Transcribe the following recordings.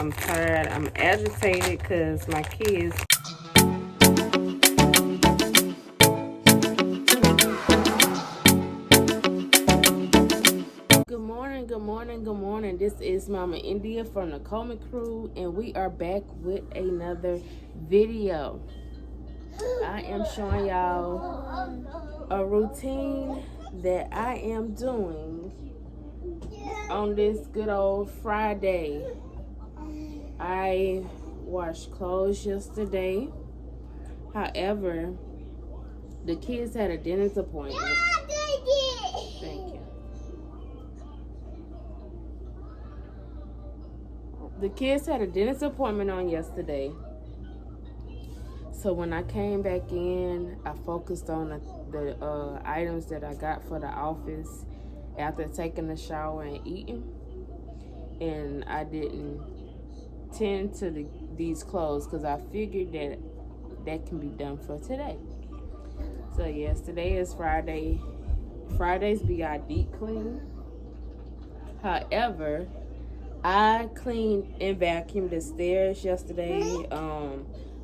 I'm tired. I'm agitated because my kids. Good morning, good morning, good morning. This is Mama India from the Coleman Crew, and we are back with another video. I am showing y'all a routine that I am doing on this good old Friday. I washed clothes yesterday. However, the kids had a dentist appointment. Thank you. The kids had a dentist appointment on yesterday. So when I came back in, I focused on the items that I got for the office after taking a shower and eating. And I didn't tend to these clothes because I figured that can be done for today. So yes, today is Friday. Fridays be our deep clean. However, I cleaned and vacuumed the stairs yesterday.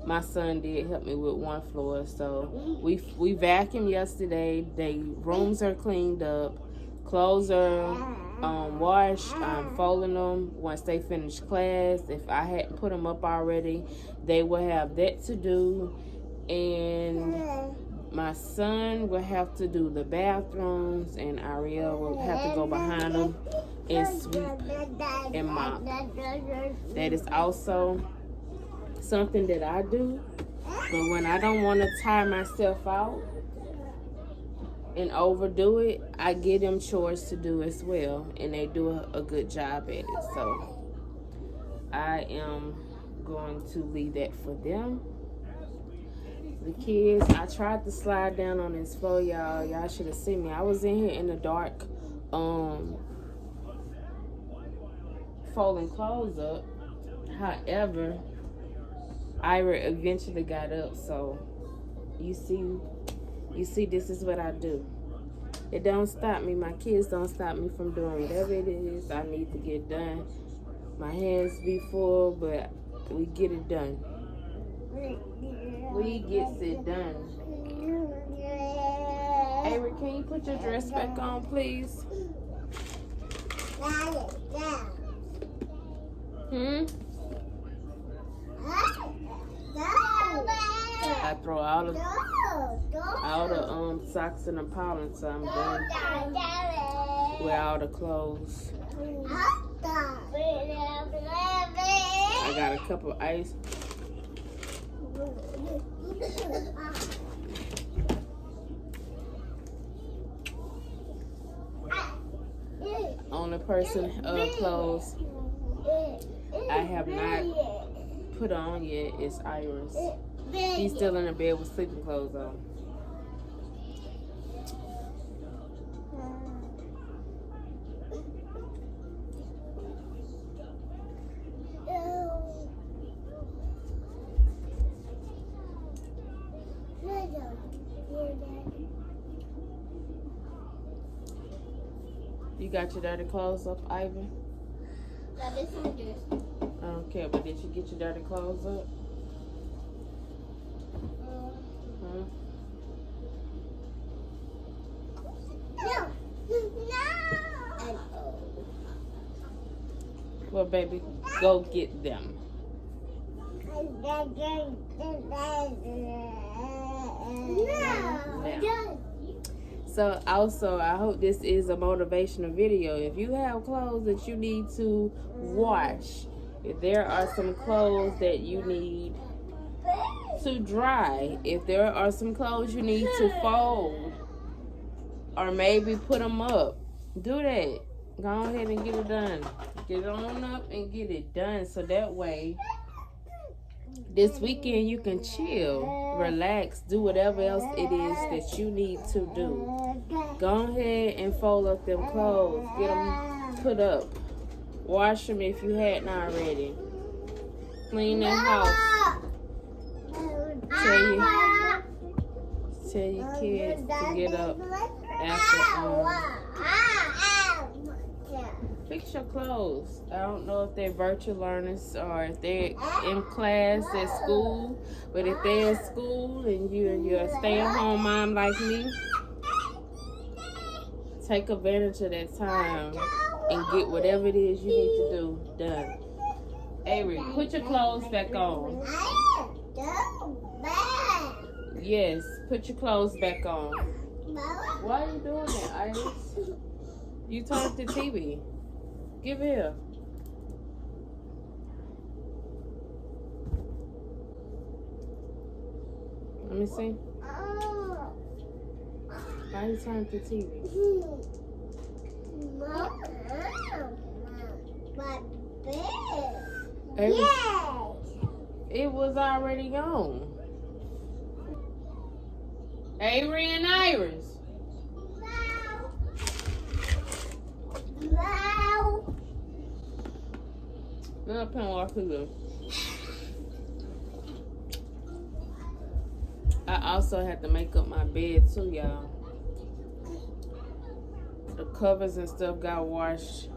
My son did help me with one floor, so we vacuumed yesterday. The rooms are cleaned up, clothes are washed. I'm folding them once they finish class. If I hadn't put them up already, they will have that to do, and my son will have to do the bathrooms, and Ariel will have to go behind them and sweep and mop. That is also something that I do, but when I don't want to tire myself out and overdo it, I give them chores to do as well, and they do a good job at it. So I am going to leave that for them. The kids, I tried to slide down on this floor, y'all. Y'all should have seen me. I was in here in the dark, folding clothes up. However, Ira eventually got up, so you see, this is what I do. It don't stop me. My kids don't stop me from doing whatever it is I need to get done. My hands be full, but we get it done. We gets it done. Avery, can you put your dress back on, please? I throw all the socks in the pile until I'm done with all the clothes. I got a cup of ice. Only person clothes I have not put on yet is Iris. He's still in the bed with sleeping clothes on. You got your dirty clothes up, Ivan? Yeah, this is good. Okay, but did you get your dirty clothes up? No. Well, baby, go get them. No. So also, I hope this is a motivational video. If you have clothes that you need to wash, if there are some clothes that you need to dry, if there are some clothes you need to fold, or maybe put them up, do that. Go ahead and get it done. Get on up and get it done, so that way this weekend you can chill, relax, do whatever else it is that you need to do. Go ahead and fold up them clothes. Get them put up. Wash them if you hadn't already. Clean the house. Tell your kids to get up after Fix your clothes. I don't know if they're virtual learners or if they're in class at school, but if they're at school and you're a stay-at-home mom like me, take advantage of that time and get whatever it is you need to do done. Avery, put your clothes back on. Yes, put your clothes back on. Why are you doing that, Iris? You turned the TV. Give it here. Let me see. Why you turned the TV? My bed. Yes. It was already gone. Avery and Iris. No. Go up and walk through. I also had to make up my bed too, y'all. The covers and stuff got washed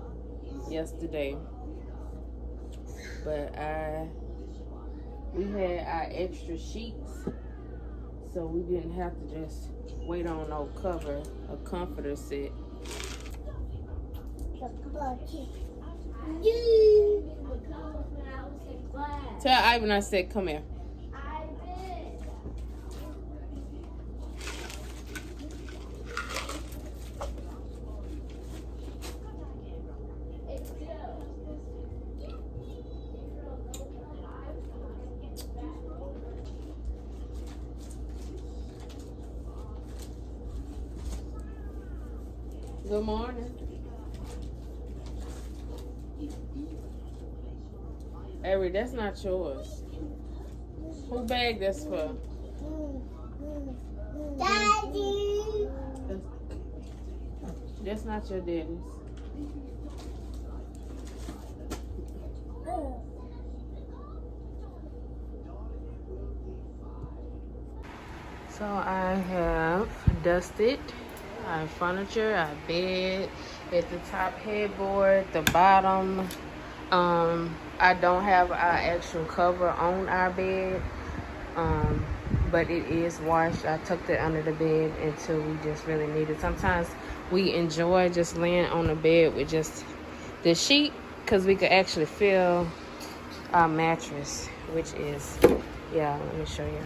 yesterday, but we had our extra sheets, so we didn't have to just wait on no cover, a comforter set. Tell Ivan I said, come here. Good morning. Avery, that's not yours. Who bag this for? Daddy. That's not your daddy's. So I have dusted our furniture, our bed, at the top headboard, the bottom. I don't have our actual cover on our bed, but it is washed. I tucked it under the bed until we just really need it. Sometimes we enjoy just laying on the bed with just the sheet because we could actually feel our mattress, which is, yeah, let me show you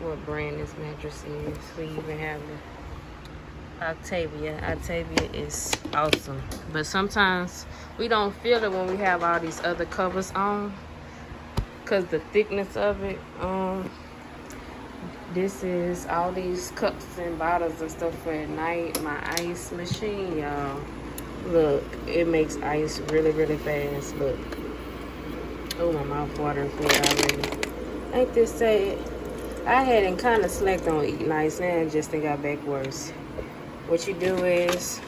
what brand this mattress is. We even have the Octavia. Octavia is awesome, but sometimes we don't feel it when we have all these other covers on because the thickness of it. This is all these cups and bottles and stuff for at night. My ice machine, y'all. Look, it makes ice really, really fast. Look. Oh, my mouth watering for it already. Ain't this sad? I hadn't kind of slacked on eating ice, and it just got back worse. What you do is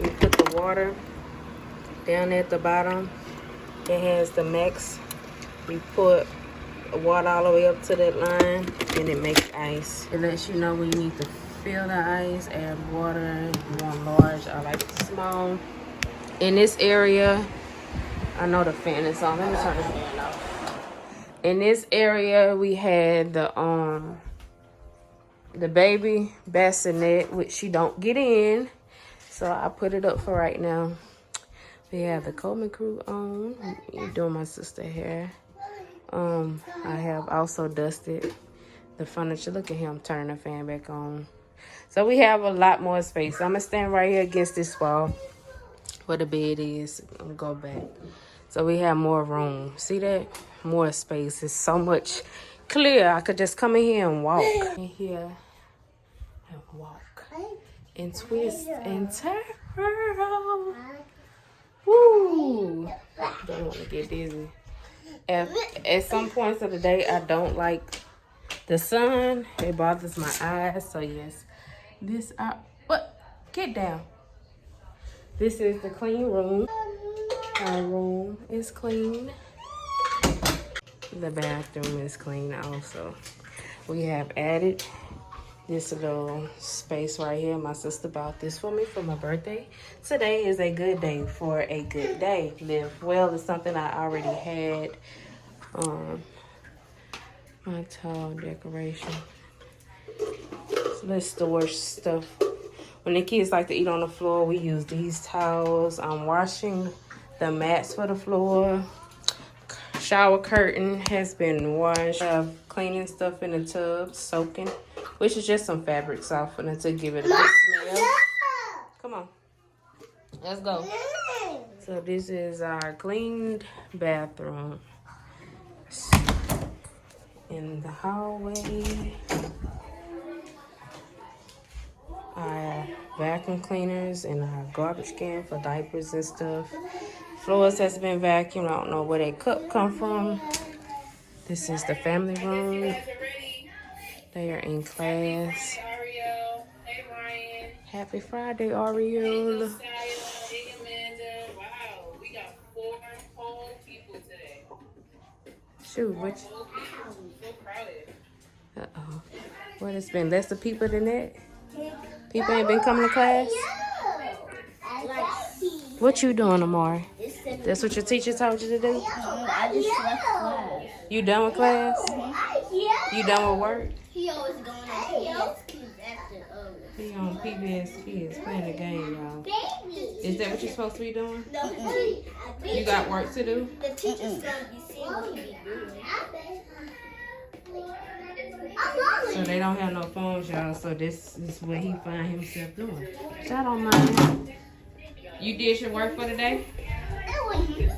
you put the water down at the bottom. It has the max. You put water all the way up to that line, and it makes ice. It lets you know when you need to fill the ice, add water. You want large, I like small. In this area, I know the fan is on. Let me turn the fan off. In this area, we had the baby bassinet, which she don't get in, so I put it up for right now. We have the Coleman Crew on. You're doing my sister hair. I have also dusted the furniture. Look at him turning the fan back on. So we have a lot more space. I'm gonna stand right here against this wall where the bed is. I'm gonna go back. So we have more room. See that? More space. It's so much clear. I could just come in here and walk. In here and walk. And twist and turn. Woo! Don't want to get dizzy. At some points of the day, I don't like the sun. It bothers my eyes. So yes, what? Get down. This is the clean room. Our room is clean. The bathroom is clean also. We have added this little space right here. My sister bought this for me for my birthday. Today is a good day for a good day. Live well is something I already had. My towel decoration. So let's store stuff. When the kids like to eat on the floor, we use these towels. I'm washing the mats for the floor. Shower curtain has been washed. I have cleaning stuff in the tub, soaking, which is just some fabric softener to give it a good smell. Come on, let's go. So this is our cleaned bathroom. In the hallway, our vacuum cleaners and our garbage can for diapers and stuff. Floors has been vacuumed. I don't know where that cup come from. This is the family room. They are in class. Hey Ryan. Happy Friday, Ariel. Hey Amanda. Wow, we got 4 whole people today. Shoot, what? So crowded. Uh-oh. What, it's been less of people than that? People ain't been coming to class? What you doing, Amari? That's what your teacher told you to do? I just left class. You done with class? You done with work? He always going on PBS Kids after He on PBS Kids playing the game, y'all. Is that what you're supposed to be doing? No, You got work to do? the teacher's going to be seeing what he be doing. So they don't have no phones, y'all. So this is what he find himself doing. So I don't mind. You did your work for the day?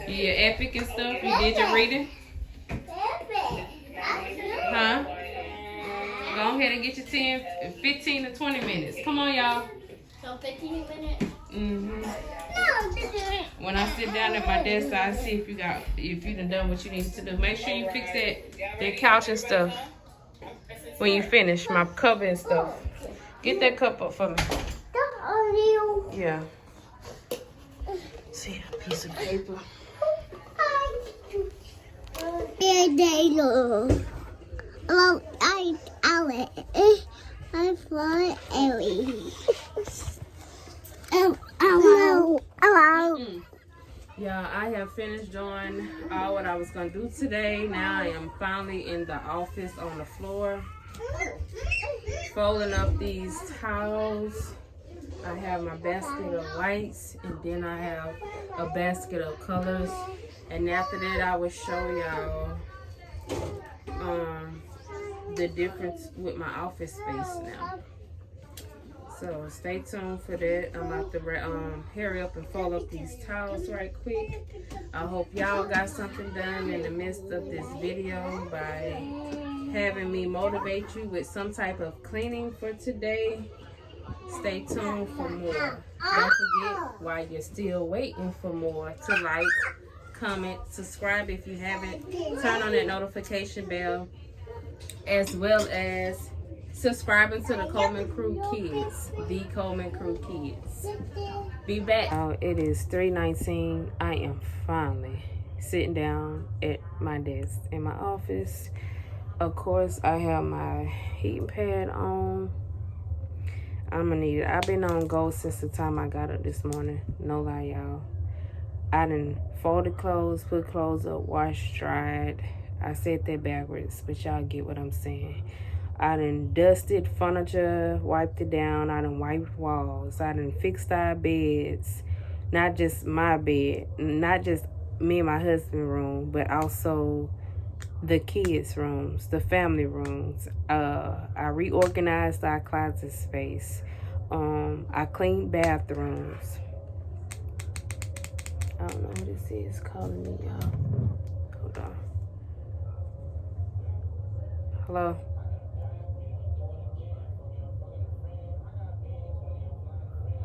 You your epic and stuff? You did your reading? Huh? Go ahead and get your 10, 15 to 20 minutes. Come on, y'all. So 15 minutes? Mm-hmm. When I sit down at my desk, I see if you done what you need to do. Make sure you fix that couch and stuff. When you finish, my cover and stuff. Get that cup up for me. Yeah. See a piece of paper. Yeah, I have finished doing all what I was gonna do today. Now I am finally in the office on the floor, folding up these towels. I have my basket of whites, and then I have a basket of colors. And after that, I will show y'all the difference with my office space now. So stay tuned for that. I'm about to hurry up and fold up these towels right quick. I hope y'all got something done in the midst of this video by having me motivate you with some type of cleaning for today. Stay tuned for more. Don't forget, while you're still waiting for more, to like, comment, subscribe if you haven't, turn on that notification bell, as well as subscribing to the Coleman Crew Kids, the Coleman Crew Kids. Be back. It is 3:19. I am finally sitting down at my desk in my office. Of course, I have my heating pad on. I'm gonna need it. I've been on go since the time I got up this morning. No lie, y'all. I done folded clothes, put clothes up, washed, dried. I said that backwards, but y'all get what I'm saying. I done dusted furniture, wiped it down. I done wiped walls. I done fixed our beds. Not just my bed, not just me and my husband's room, but also the kids' rooms, the family rooms. I reorganized our closet space. I cleaned bathrooms. I don't know who this is calling me, y'all. Hold on. Hello?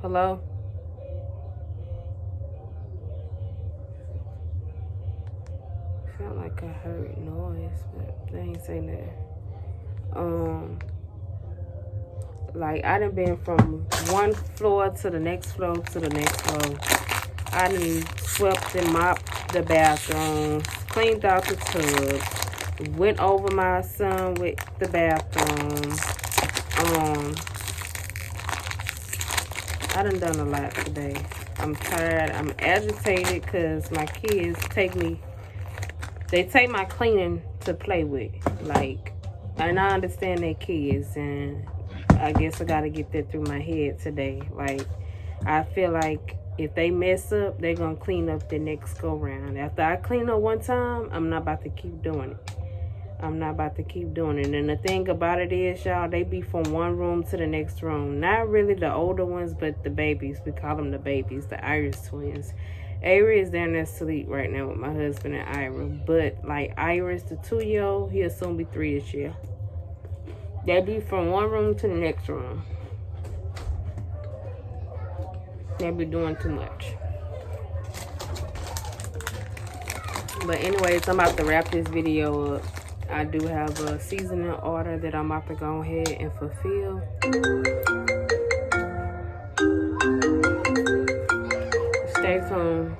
Hello? Felt like I heard noise, but they ain't saying that. Like I done been from one floor to the next floor to the next floor. I done swept and mopped the bathroom, cleaned out the tub, went over my son with the bathroom, I done a lot today. I'm tired. I'm agitated because my kids take my cleaning to play with. Like, and I understand they're kids, and I guess I gotta get that through my head today. Like, I feel like if they mess up, they're gonna clean up the next go round. After I clean up one time, I'm not about to keep doing it. I'm not about to keep doing it. And the thing about it is, y'all, they be from one room to the next room. Not really the older ones, but the babies. We call them the babies, the Irish twins. Avery is down there asleep right now with my husband and Ira. But, like, Iris, the 2-year-old, he'll soon be 3 this year. They be from one room to the next room. They be doing too much. But anyways, I'm about to wrap this video up. I do have a seasoning order that I'm about to go ahead and fulfill. Stay tuned.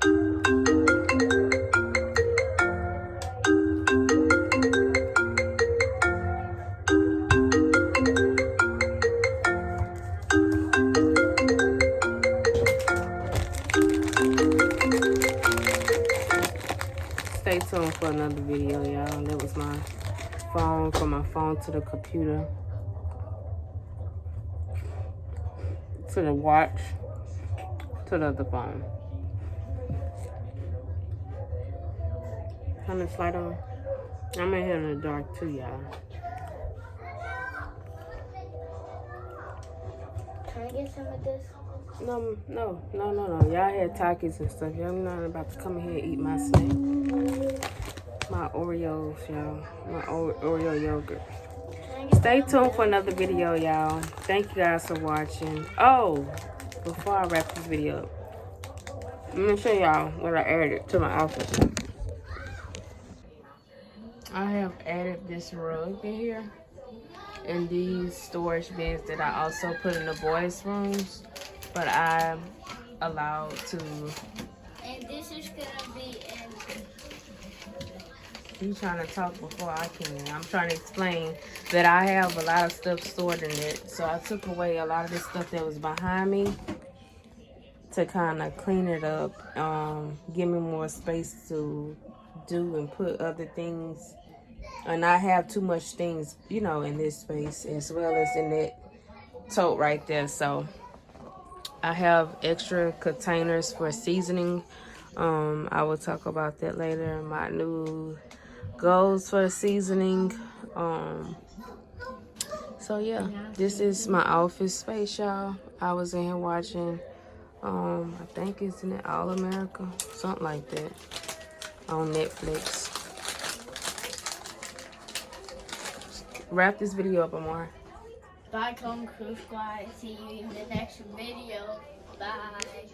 Stay tuned for another video, y'all. That was my phone, from my phone to the computer, to the watch, to the other phone. Turn this light on. I'm in here in the dark too, y'all. Can I get some of this? No. Y'all had Takis and stuff. Y'all not about to come in here and eat my snack. My Oreos, y'all. My Oreo yogurt. Stay tuned for another video, y'all. Thank you guys for watching. Oh, before I wrap this video up, I'm going to show y'all what I added to my outfit. I have added this rug in here and these storage bins that I also put in the boys' rooms, but I'm allowed to. And this is gonna be in. You trying to talk before I can. I'm trying to explain that I have a lot of stuff stored in it. So I took away a lot of the stuff that was behind me to kind of clean it up, give me more space to do and put other things. And I have too much things, you know, in this space as well as in that tote right there. So I have extra containers for seasoning. I will talk about that later. My new goals for seasoning. So yeah, this is my office space, y'all. I was in here watching, I think it's in All America, something like that, on Netflix. Wrap this video up, Amar. Bye, Coleman Crew Squad. See you in the next video. Bye.